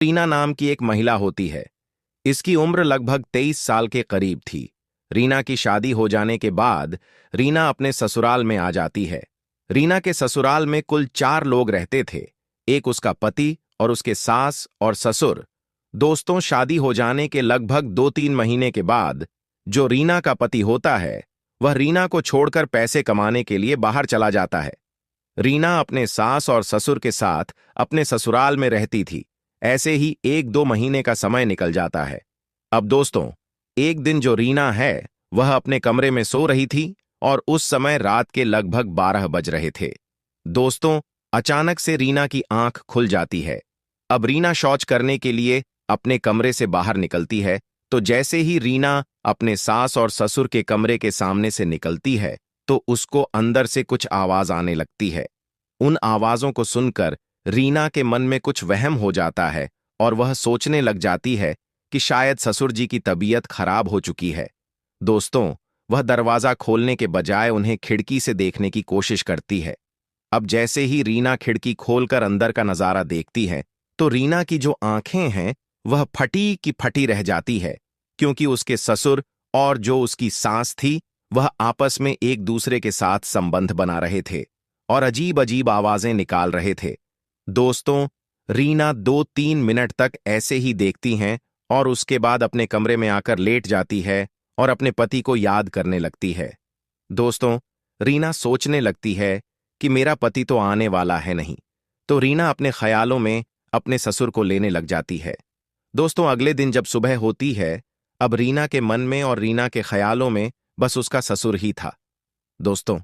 रीना नाम की एक महिला होती है। इसकी उम्र लगभग 23 साल के करीब थी। रीना की शादी हो जाने के बाद रीना अपने ससुराल में आ जाती है। रीना के ससुराल में कुल 4 लोग रहते थे। एक उसका पति और उसके सास और ससुर। दोस्तों, शादी हो जाने के लगभग 2-3 महीने के बाद जो रीना का पति होता है वह रीना को छोड़कर पैसे कमाने के लिए बाहर चला जाता है। रीना अपने सास और ससुर के साथ अपने ससुराल में रहती थी। ऐसे ही 1-2 महीने का समय निकल जाता है। अब दोस्तों, एक दिन जो रीना है वह अपने कमरे में सो रही थी और उस समय रात के लगभग 12 बज रहे थे। दोस्तों, अचानक से रीना की आंख खुल जाती है। अब रीना शौच करने के लिए अपने कमरे से बाहर निकलती है, तो जैसे ही रीना अपने सास और ससुर के कमरे के सामने से निकलती है तो उसको अंदर से कुछ आवाज आने लगती है। उन आवाजों को सुनकर रीना के मन में कुछ वहम हो जाता है और वह सोचने लग जाती है कि शायद ससुर जी की तबीयत खराब हो चुकी है। दोस्तों, वह दरवाजा खोलने के बजाय उन्हें खिड़की से देखने की कोशिश करती है। अब जैसे ही रीना खिड़की खोलकर अंदर का नजारा देखती है तो रीना की जो आंखें हैं वह फटी की फटी रह जाती है, क्योंकि उसके ससुर और जो उसकी सास थी वह आपस में एक दूसरे के साथ संबंध बना रहे थे और अजीब अजीब आवाजें निकाल रहे थे। दोस्तों, रीना 2-3 मिनट तक ऐसे ही देखती हैं और उसके बाद अपने कमरे में आकर लेट जाती है और अपने पति को याद करने लगती है। दोस्तों, रीना सोचने लगती है कि मेरा पति तो आने वाला है नहीं, तो रीना अपने ख्यालों में अपने ससुर को लेने लग जाती है। दोस्तों, अगले दिन जब सुबह होती है, अब रीना के मन में और रीना के ख्यालों में बस उसका ससुर ही था। दोस्तों,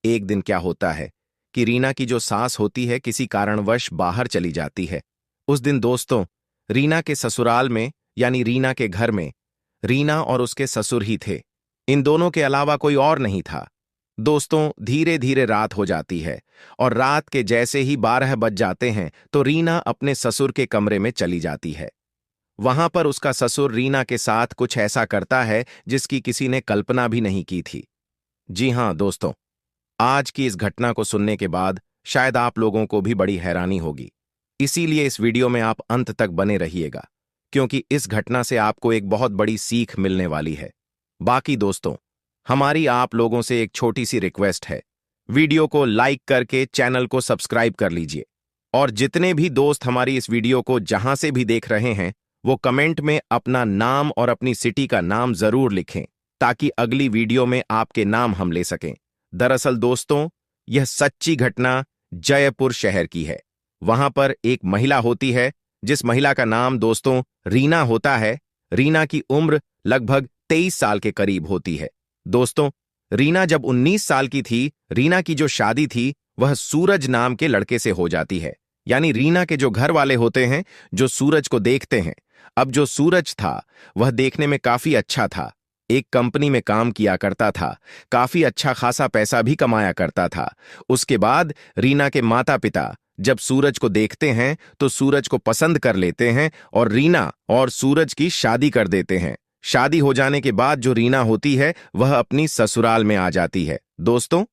एक दिन क्या होता है कि रीना की जो सास होती है किसी कारणवश बाहर चली जाती है। उस दिन दोस्तों, रीना के ससुराल में यानी रीना के घर में रीना और उसके ससुर ही थे। इन दोनों के अलावा कोई और नहीं था। दोस्तों, धीरे धीरे रात हो जाती है और रात के जैसे ही 12 बज जाते हैं तो रीना अपने ससुर के कमरे में चली जाती है। वहां पर उसका ससुर रीना के साथ कुछ ऐसा करता है जिसकी किसी ने कल्पना भी नहीं की थी। जी हां दोस्तों, आज की इस घटना को सुनने के बाद शायद आप लोगों को भी बड़ी हैरानी होगी। इसीलिए इस वीडियो में आप अंत तक बने रहिएगा, क्योंकि इस घटना से आपको एक बहुत बड़ी सीख मिलने वाली है। बाकी दोस्तों, हमारी आप लोगों से एक छोटी सी रिक्वेस्ट है। वीडियो को लाइक करके चैनल को सब्सक्राइब कर लीजिए और जितने भी दोस्त हमारी इस वीडियो को जहां से भी देख रहे हैं वो कमेंट में अपना नाम और अपनी सिटी का नाम जरूर लिखें, ताकि अगली वीडियो में आपके नाम हम ले सकें। दरअसल दोस्तों, यह सच्ची घटना जयपुर शहर की है। वहां पर एक महिला होती है जिस महिला का नाम दोस्तों रीना होता है। रीना की उम्र लगभग 23 साल के करीब होती है। दोस्तों, रीना जब 19 साल की थी, रीना की जो शादी थी वह सूरज नाम के लड़के से हो जाती है। यानी रीना के जो घर वाले होते हैं जो सूरज को देखते हैं। अब जो सूरज था वह देखने में काफी अच्छा था, एक कंपनी में काम किया करता था, काफी अच्छा खासा पैसा भी कमाया करता था। उसके बाद रीना के माता पिता जब सूरज को देखते हैं तो सूरज को पसंद कर लेते हैं और रीना और सूरज की शादी कर देते हैं। शादी हो जाने के बाद जो रीना होती है वह अपनी ससुराल में आ जाती है। दोस्तों,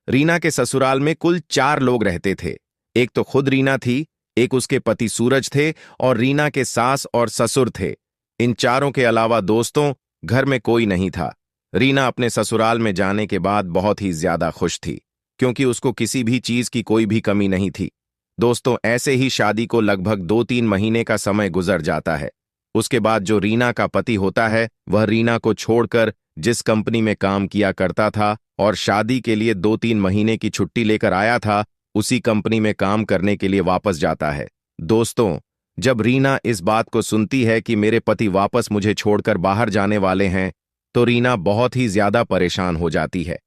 रीना के ससुराल में कुल 4 लोग रहते थे। एक तो खुद रीना थी, एक उसके पति सूरज थे और रीना के सास और ससुर थे। इन चारों के अलावा दोस्तों घर में कोई नहीं था। रीना अपने ससुराल में जाने के बाद बहुत ही ज्यादा खुश थी, क्योंकि उसको किसी भी चीज की कोई भी कमी नहीं थी। दोस्तों, ऐसे ही शादी को लगभग 2-3 महीने का समय गुजर जाता है। उसके बाद जो रीना का पति होता है वह रीना को छोड़कर जिस कंपनी में काम किया करता था और शादी के लिए 2-3 महीने की छुट्टी लेकर आया था, उसी कंपनी में काम करने के लिए वापस जाता है। दोस्तों, जब रीना इस बात को सुनती है कि मेरे पति वापस मुझे छोड़कर बाहर जाने वाले हैं, तो रीना बहुत ही ज्यादा परेशान हो जाती है।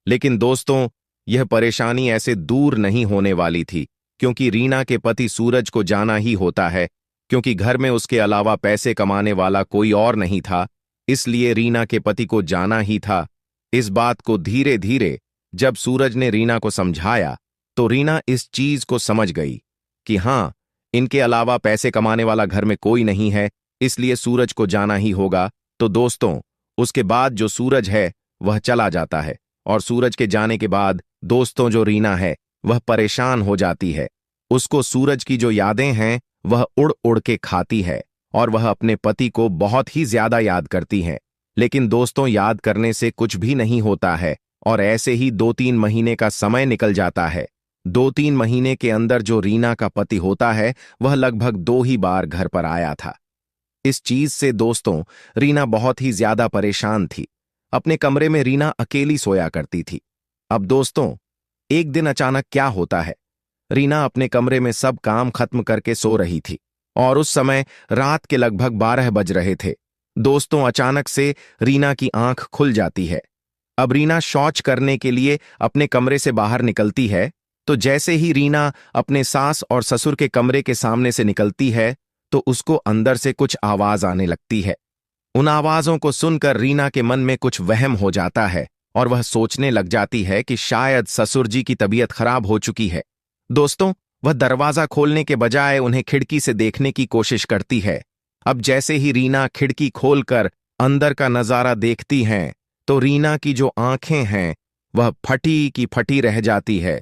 लेकिन दोस्तों, यह परेशानी ऐसे दूर नहीं होने वाली थी, क्योंकि रीना के पति सूरज को जाना ही होता है, क्योंकि घर में उसके अलावा पैसे कमाने वाला कोई और नहीं था। इसलिए रीना के पति को जाना ही था। इस बात को धीरे धीरे जब सूरज ने रीना को समझाया तो रीना इस चीज को समझ गई कि हां, इनके अलावा पैसे कमाने वाला घर में कोई नहीं है, इसलिए सूरज को जाना ही होगा। तो दोस्तों, उसके बाद जो सूरज है वह चला जाता है और सूरज के जाने के बाद दोस्तों जो रीना है वह परेशान हो जाती है। उसको सूरज की जो यादें हैं वह उड़ उड़ के खाती है और वह अपने पति को बहुत ही ज्यादा याद करती है। लेकिन दोस्तों, याद करने से कुछ भी नहीं होता है और ऐसे ही 2-3 महीने का समय निकल जाता है। 2-3 महीने के अंदर जो रीना का पति होता है वह लगभग 2 ही बार घर पर आया था। इस चीज से दोस्तों रीना बहुत ही ज्यादा परेशान थी। अपने कमरे में रीना अकेली सोया करती थी। अब दोस्तों, एक दिन अचानक क्या होता है, रीना अपने कमरे में सब काम खत्म करके सो रही थी और उस समय रात के लगभग 12 बज रहे थे। दोस्तों, अचानक से रीना की आंख खुल जाती है। अब रीना शौच करने के लिए अपने कमरे से बाहर निकलती है, तो जैसे ही रीना अपने सास और ससुर के कमरे के सामने से निकलती है तो उसको अंदर से कुछ आवाज आने लगती है। उन आवाजों को सुनकर रीना के मन में कुछ वहम हो जाता है और वह सोचने लग जाती है कि शायद ससुर जी की तबीयत खराब हो चुकी है। दोस्तों, वह दरवाजा खोलने के बजाय उन्हें खिड़की से देखने की कोशिश करती है। अब जैसे ही रीना खिड़की खोलकर अंदर का नजारा देखती हैं, तो रीना की जो आंखें हैं वह फटी की फटी रह जाती है,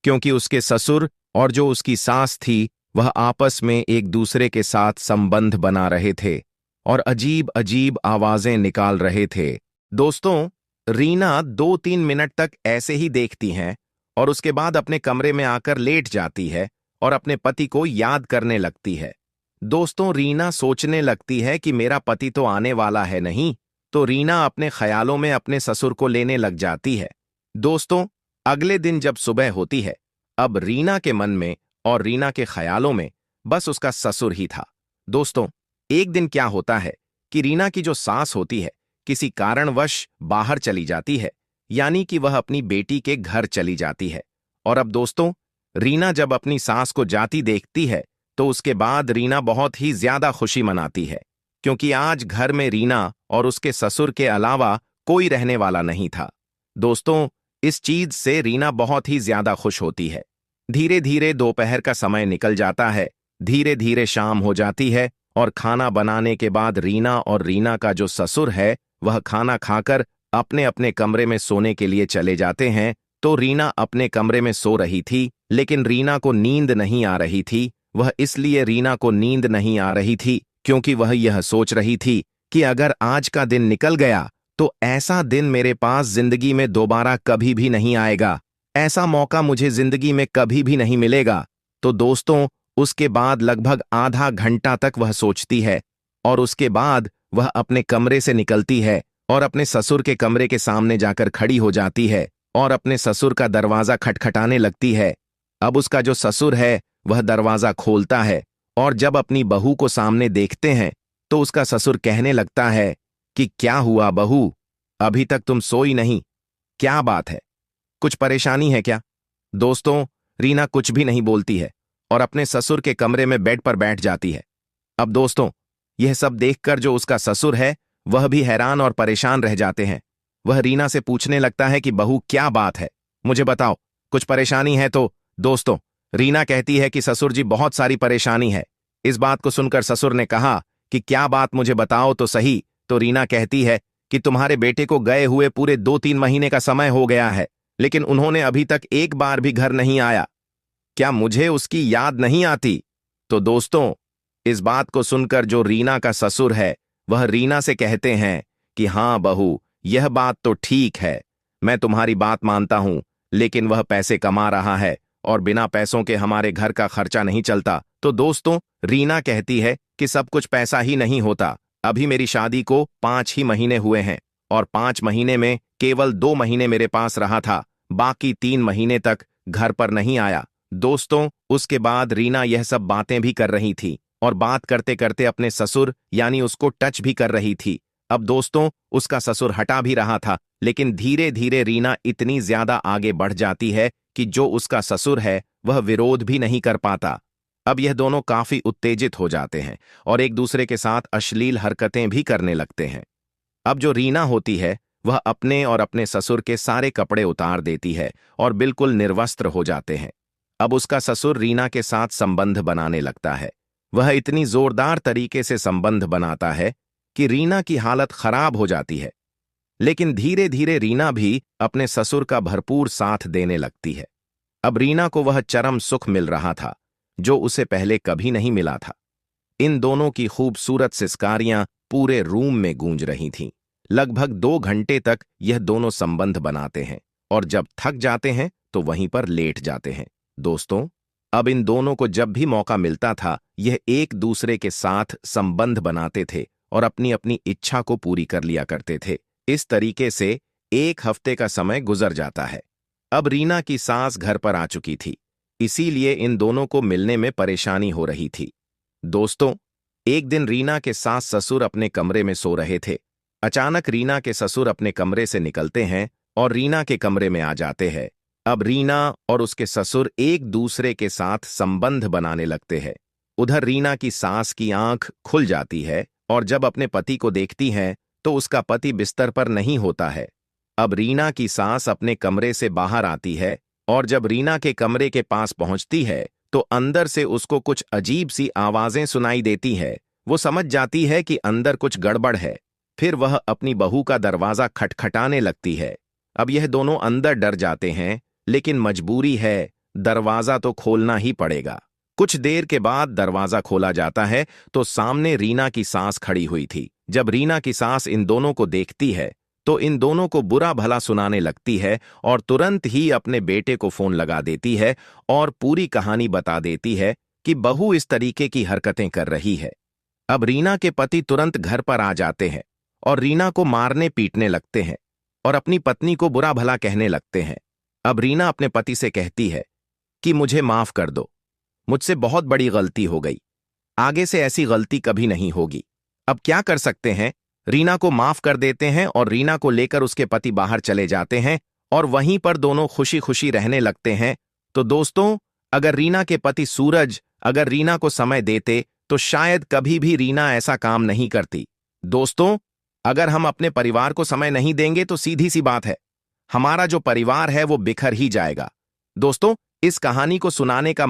क्योंकि उसके ससुर और जो उसकी सास थी वह आपस में एक दूसरे के साथ संबंध बना रहे थे और अजीब अजीब आवाजें निकाल रहे थे। दोस्तों, रीना 2-3 मिनट तक ऐसे ही देखती हैं और उसके बाद अपने कमरे में आकर लेट जाती है और अपने पति को याद करने लगती है। दोस्तों, रीना सोचने लगती है कि मेरा पति तो आने वाला है नहीं, तो रीना अपने ख्यालों में अपने ससुर को लेने लग जाती है। दोस्तों, अगले दिन जब सुबह होती है, अब रीना के मन में और रीना के ख्यालों में बस उसका ससुर ही था। दोस्तों, एक दिन क्या होता है कि रीना की जो सास होती है किसी कारणवश बाहर चली जाती है, यानी कि वह अपनी बेटी के घर चली जाती है। और अब दोस्तों, रीना जब अपनी सास को जाती देखती है तो उसके बाद रीना बहुत ही ज्यादा खुशी मनाती है, क्योंकि आज घर में रीना और उसके ससुर के अलावा कोई रहने वाला नहीं था। दोस्तों, इस चीज से रीना बहुत ही ज्यादा खुश होती है। धीरे धीरे दोपहर का समय निकल जाता है, धीरे धीरे शाम हो जाती है और खाना बनाने के बाद रीना और रीना का जो ससुर है वह खाना खाकर अपने अपने कमरे में सोने के लिए चले जाते हैं। तो रीना अपने कमरे में सो रही थी, लेकिन रीना को नींद नहीं आ रही थी। वह इसलिए रीना को नींद नहीं आ रही थी क्योंकि वह यह सोच रही थी कि अगर आज का दिन निकल गया तो ऐसा दिन मेरे पास जिंदगी में दोबारा कभी भी नहीं आएगा, ऐसा मौका मुझे जिंदगी में कभी भी नहीं मिलेगा। तो दोस्तों, उसके बाद लगभग आधा घंटा तक वह सोचती है और उसके बाद वह अपने कमरे से निकलती है और अपने ससुर के कमरे के सामने जाकर खड़ी हो जाती है और अपने ससुर का दरवाजा खटखटाने लगती है। अब उसका जो ससुर है वह दरवाजा खोलता है और जब अपनी बहू को सामने देखते हैं तो उसका ससुर कहने लगता है कि क्या हुआ बहू, अभी तक तुम सोई नहीं, क्या बात है, कुछ परेशानी है क्या? दोस्तों, रीना कुछ भी नहीं बोलती है और अपने ससुर के कमरे में बेड पर बैठ जाती है। अब दोस्तों, यह सब देखकर जो उसका ससुर है वह भी हैरान और परेशान रह जाते हैं। वह रीना से पूछने लगता है कि बहू, क्या बात है, मुझे बताओ, कुछ परेशानी है तो? दोस्तों, रीना कहती है कि ससुर जी बहुत सारी परेशानी है। इस बात को सुनकर ससुर ने कहा कि क्या बात, मुझे बताओ तो सही। तो रीना कहती है कि तुम्हारे बेटे को गए हुए पूरे 2-3 महीने का समय हो गया है, लेकिन उन्होंने अभी तक एक बार भी घर नहीं आया, क्या मुझे उसकी याद नहीं आती? तो दोस्तों, इस बात को सुनकर जो रीना का ससुर है वह रीना से कहते हैं कि हाँ बहू, यह बात तो ठीक है, मैं तुम्हारी बात मानता हूं, लेकिन वह पैसे कमा रहा है और बिना पैसों के हमारे घर का खर्चा नहीं चलता। तो दोस्तों, रीना कहती है कि सब कुछ पैसा ही नहीं होता, अभी मेरी शादी को 5 ही महीने हुए हैं और 5 महीने में केवल 2 महीने मेरे पास रहा था, बाकी 3 महीने तक घर पर नहीं आया। दोस्तों, उसके बाद रीना यह सब बातें भी कर रही थी और बात करते करते अपने ससुर यानी उसको टच भी कर रही थी। अब दोस्तों, उसका ससुर हटा भी रहा था, लेकिन धीरे धीरे रीना इतनी ज्यादा आगे बढ़ जाती है कि जो उसका ससुर है वह विरोध भी नहीं कर पाता। अब यह दोनों काफी उत्तेजित हो जाते हैं और एक दूसरे के साथ अश्लील हरकतें भी करने लगते हैं। अब जो रीना होती है वह अपने और अपने ससुर के सारे कपड़े उतार देती है और बिल्कुल निर्वस्त्र हो जाते हैं। अब उसका ससुर रीना के साथ संबंध बनाने लगता है। वह इतनी जोरदार तरीके से संबंध बनाता है कि रीना की हालत खराब हो जाती है, लेकिन धीरे धीरे रीना भी अपने ससुर का भरपूर साथ देने लगती है। अब रीना को वह चरम सुख मिल रहा था। जो उसे पहले कभी नहीं मिला था। इन दोनों की खूबसूरत सिसकारियां पूरे रूम में गूंज रही थीं। लगभग 2 घंटे तक यह दोनों संबंध बनाते हैं और जब थक जाते हैं तो वहीं पर लेट जाते हैं। दोस्तों, अब इन दोनों को जब भी मौका मिलता था, यह एक दूसरे के साथ संबंध बनाते थे और अपनी अपनी इच्छा को पूरी कर लिया करते थे। इस तरीके से 1 हफ्ते का समय गुजर जाता है। अब रीना की सास घर पर आ चुकी थी, इसीलिए इन दोनों को मिलने में परेशानी हो रही थी। दोस्तों, एक दिन रीना के सास ससुर अपने कमरे में सो रहे थे। अचानक रीना के ससुर अपने कमरे से निकलते हैं और रीना के कमरे में आ जाते हैं। अब रीना और उसके ससुर एक दूसरे के साथ संबंध बनाने लगते हैं। उधर रीना की सास की आंख खुल जाती है और जब अपने पति को देखती है तो उसका पति बिस्तर पर नहीं होता है। अब रीना की सास अपने कमरे से बाहर आती है और जब रीना के कमरे के पास पहुंचती है तो अंदर से उसको कुछ अजीब सी आवाजें सुनाई देती है। वो समझ जाती है कि अंदर कुछ गड़बड़ है। फिर वह अपनी बहू का दरवाजा खटखटाने लगती है। अब यह दोनों अंदर डर जाते हैं, लेकिन मजबूरी है, दरवाजा तो खोलना ही पड़ेगा। कुछ देर के बाद दरवाजा खोला जाता है तो सामने रीना की सास खड़ी हुई थी। जब रीना की सास इन दोनों को देखती है तो इन दोनों को बुरा भला सुनाने लगती है और तुरंत ही अपने बेटे को फोन लगा देती है और पूरी कहानी बता देती है कि बहू इस तरीके की हरकतें कर रही है। अब रीना के पति तुरंत घर पर आ जाते हैं और रीना को मारने पीटने लगते हैं और अपनी पत्नी को बुरा भला कहने लगते हैं। अब रीना अपने पति से कहती है कि मुझे माफ कर दो, मुझसे बहुत बड़ी गलती हो गई, आगे से ऐसी गलती कभी नहीं होगी। अब क्या कर सकते हैं, रीना को माफ कर देते हैं और रीना को लेकर उसके पति बाहर चले जाते हैं और वहीं पर दोनों खुशी खुशी रहने लगते हैं। तो दोस्तों, अगर रीना के पति सूरज अगर रीना को समय देते तो शायद कभी भी रीना ऐसा काम नहीं करती। दोस्तों, अगर हम अपने परिवार को समय नहीं देंगे तो सीधी सी बात है, हमारा जो परिवार है वो बिखर ही जाएगा। दोस्तों, इस कहानी को सुनाने का